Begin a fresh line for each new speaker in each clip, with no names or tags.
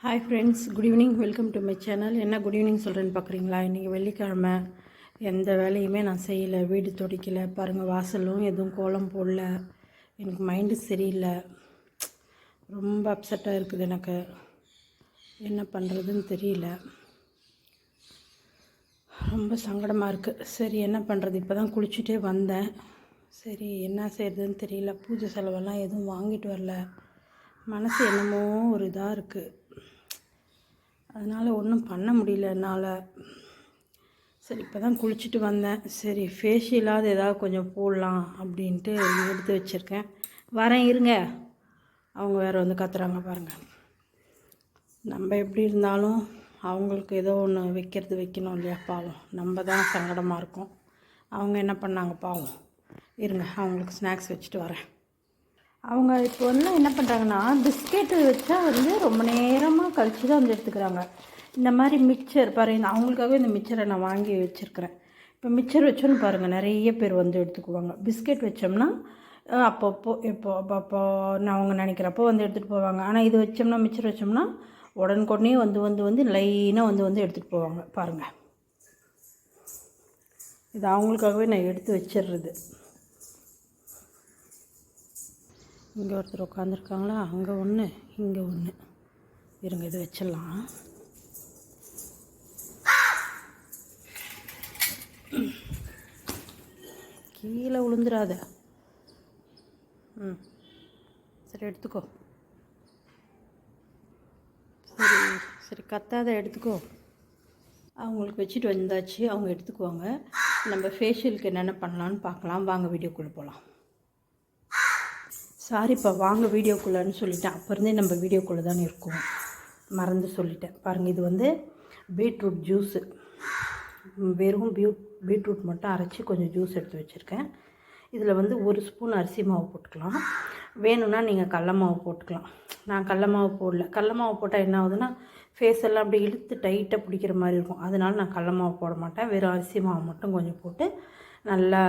Hi friends, good evening. Welcome to my channel. என்ன good evening சொல்கிறேன்னு பார்க்குறீங்களா? இன்றைக்கி வெள்ளிக்கிழமை, எந்த வேலையுமே நான் செய்யலை. வீடு துடைக்கலை பாருங்கள், வாசலும் எதுவும் கோலம் போடல. எனக்கு மைண்டு சரியில்லை, ரொம்ப அப்செட்டாக இருக்குது. எனக்கு என்ன பண்ணுறதுன்னு தெரியல, ரொம்ப சங்கடமாக இருக்குது. சரி என்ன பண்ணுறது, இப்போ தான் குளிச்சுட்டே வந்தேன். சரி என்ன செய்கிறதுன்னு தெரியல. பூஜை செலவெல்லாம் எதுவும் வாங்கிட்டு வரல. மனசு என்னமோ ஒரு இதாக இருக்குது. அதனால் ஒன்றும் பண்ண முடியல என்னால். சரி இப்போ தான் குளிச்சுட்டு வந்தேன். சரி ஃபேஷியலாவது ஏதாவது கொஞ்சம் போடலாம் அப்படின்ட்டு எடுத்து வச்சுருக்கேன். வரேன் இருங்க. அவங்க வேறு வந்து கத்துறாங்க பாருங்கள். நம்ம எப்படி இருந்தாலும் அவங்களுக்கு ஏதோ ஒன்று வைக்கணும் இல்லையா? பாவம், நம்ம தான் சங்கடமாக இருக்கும். அவங்க என்ன பண்ணாங்க பாவம். இருங்க, அவங்களுக்கு ஸ்நாக்ஸ் வச்சுட்டு வரேன். அவங்க இப்போ வந்து என்ன பண்ணுறாங்கன்னா, பிஸ்கெட்டு வச்சா வந்து ரொம்ப நேரமாக கழித்து தான் வந்து எடுத்துக்கிறாங்க. இந்த மாதிரி மிக்சர் பாருங்கள், அவங்களுக்காகவே இந்த மிக்சரை நான் வாங்கி வச்சுருக்கிறேன். இப்போ மிக்சர் வச்சோன்னு பாருங்கள், நிறைய பேர் வந்து எடுத்துக்குவாங்க. பிஸ்கெட் வச்சோம்னா அப்பப்போ அப்போ நான் அவங்க நினைக்கிறப்போ வந்து எடுத்துகிட்டு போவாங்க. ஆனால் இது வச்சோம்னா, மிக்சர் வச்சோம்னா உடனுக்குடனே வந்து லைனாக வந்து எடுத்துகிட்டு போவாங்க பாருங்கள். இது அவங்களுக்காகவே நான் எடுத்து வச்சிடுறது. இங்கே ஒருத்தர் உட்காந்துருக்காங்களா, அங்கே ஒன்று இங்கே ஒன்று. இருங்க, இது வச்சிடலாம். கீழே விழுந்துடாத. சரி எடுத்துக்கோ. சரி கத்தாத, எடுத்துக்கோ. அவங்களுக்கு வச்சுட்டு வந்தாச்சு, அவங்க எடுத்துக்குவாங்க. நம்ம ஃபேஷியலுக்கு என்னென்ன பண்ணலான்னு பார்க்கலாம். வாங்க வீடியோக்குள்ளே போகலாம். சாரிப்பா, வாங்க வீடியோக்குள்ளேன்னு சொல்லிட்டேன். அப்போ இருந்தே நம்ம வீடியோக்குள்ளே தானே இருக்கும், மறந்து சொல்லிட்டேன். பாருங்கள், இது வந்து பீட்ரூட் ஜூஸு. வெறும் பீட்ரூட் மட்டும் அரைச்சி கொஞ்சம் ஜூஸ் எடுத்து வச்சுருக்கேன். இதில் வந்து 1 ஸ்பூன் அரிசி மாவு போட்டுக்கலாம். வேணும்னா நீங்கள் கடல மாவு போட்டுக்கலாம். நான் கடல மாவு போடல. கடல மாவு போட்டால் என்ன ஆகுதுன்னா, ஃபேஸ் எல்லாம் அப்படி இழுத்து டைட்டாக பிடிக்கிற மாதிரி இருக்கும். அதனால் நான் கடல மாவு போட மாட்டேன். வெறும் அரிசி மாவு மட்டும் கொஞ்சம் போட்டு நல்லா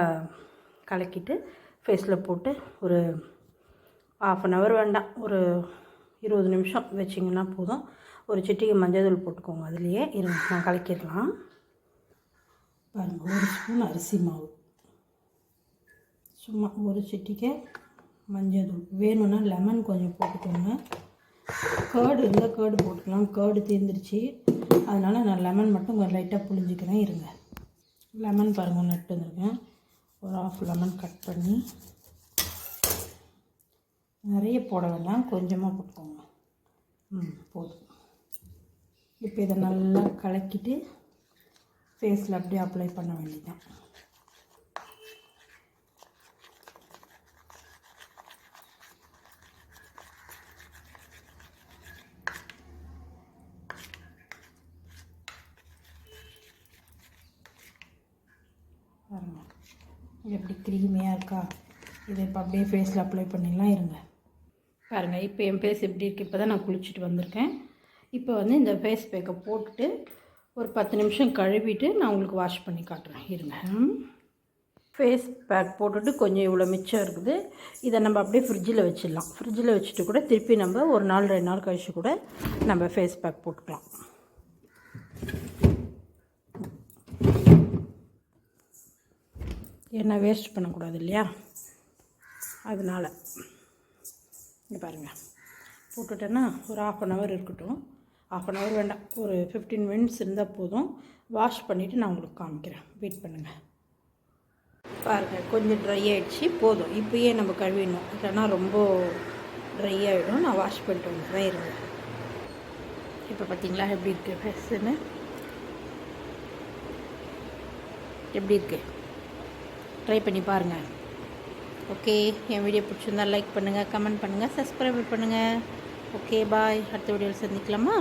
கலக்கிட்டு ஃபேஸில் போட்டு ஒரு 1/2 hour வேண்டாம், ஒரு 20 நிமிஷம் வச்சிங்கன்னா போதும். ஒரு சிட்டிகை மஞ்சள் தூள் போட்டுக்கோங்க. அதுலேயே இருங்க, நான் கலக்கிடலாம். பாருங்கள், 1 ஸ்பூன் அரிசி மாவு, சும்மா ஒரு சிட்டிகை மஞ்சள் தூள். வேணும்னா லெமன் கொஞ்சம் போட்டுக்கோங்க. கேர்டு இருந்தால் கேர்டு போட்டுக்கலாம். கேர்டு தீர்ந்துருச்சு, அதனால் நான் லெமன் மட்டும் கொஞ்சம் லைட்டாக புழிஞ்சிக்கிறேன். இருங்க, லெமன் பாருங்கள் நட்டு வந்துருக்கேன். ஒரு 1/2 லெமன் கட் பண்ணி, நிறைய போட வேண்டாம், கொஞ்சமாக போட்டுக்கோங்க. போதும். இப்போ இதை நல்லா கலக்கிட்டு ஃபேஸில் அப்படியே அப்ளை பண்ண வேண்டியதான். பாருங்கள் எப்படி க்ரீமியாக இருக்கா? இதை இப்போ அப்படியே ஃபேஸில் அப்ளை பண்ணிடலாம். இருங்க பாருங்கள், இப்போ என் ஃபேஸ் எப்படி இருக்குது. இப்போ தான் நான் குளிச்சுட்டு வந்திருக்கேன். இப்போ வந்து இந்த ஃபேஸ் பேக்கை போட்டுட்டு ஒரு 10 நிமிஷம் கழுவிட்டு நான் உங்களுக்கு வாஷ் பண்ணி காட்டுறேன். இருங்க, ஃபேஸ் பேக் போட்டுட்டு கொஞ்சம் இவ்வளோ மிச்சம் இருக்குது. இதை நம்ம அப்படியே ஃப்ரிட்ஜில் வச்சிடலாம். ஃப்ரிட்ஜில் வச்சுட்டு கூட திருப்பி நம்ம 1 நாள் 2 நாள் கழிச்சு கூட நம்ம ஃபேஸ் பேக் போட்டுக்கலாம். ஏன்னா வேஸ்ட் பண்ணக்கூடாது இல்லையா? அதனால் இங்கே பாருங்கள், போட்டுட்டேன்னா ஒரு 1/2 hour இருக்கட்டும். 1/2 hour வேண்டாம், ஒரு 15 minutes இருந்தால் போதும். வாஷ் பண்ணிவிட்டு நான் உங்களுக்கு காமிக்கிறேன். வெயிட் பண்ணுங்கள். பாருங்கள், கொஞ்சம் ட்ரை ஆகிடுச்சு, போதும். இப்போயே நம்ம கழுவிடணும், இல்லைன்னா ரொம்ப ட்ரை ஆகிடும். நான் வாஷ் பண்ணிட்டு வந்துடுறேன். இருங்க. இப்போ பார்த்தீங்களா எப்படி இருக்குது ஃபேஸுன்னு? எப்படி இருக்குது? ட்ரை பண்ணி பாருங்கள். ஓகே, என் வீடியோ பிடிச்சிருந்தால் லைக் பண்ணுங்கள், கமெண்ட் பண்ணுங்கள், சப்ஸ்கிரைப் பண்ணுங்கள். ஓகே பாய், அடுத்த வீடியோவில் சந்திக்கலாமா?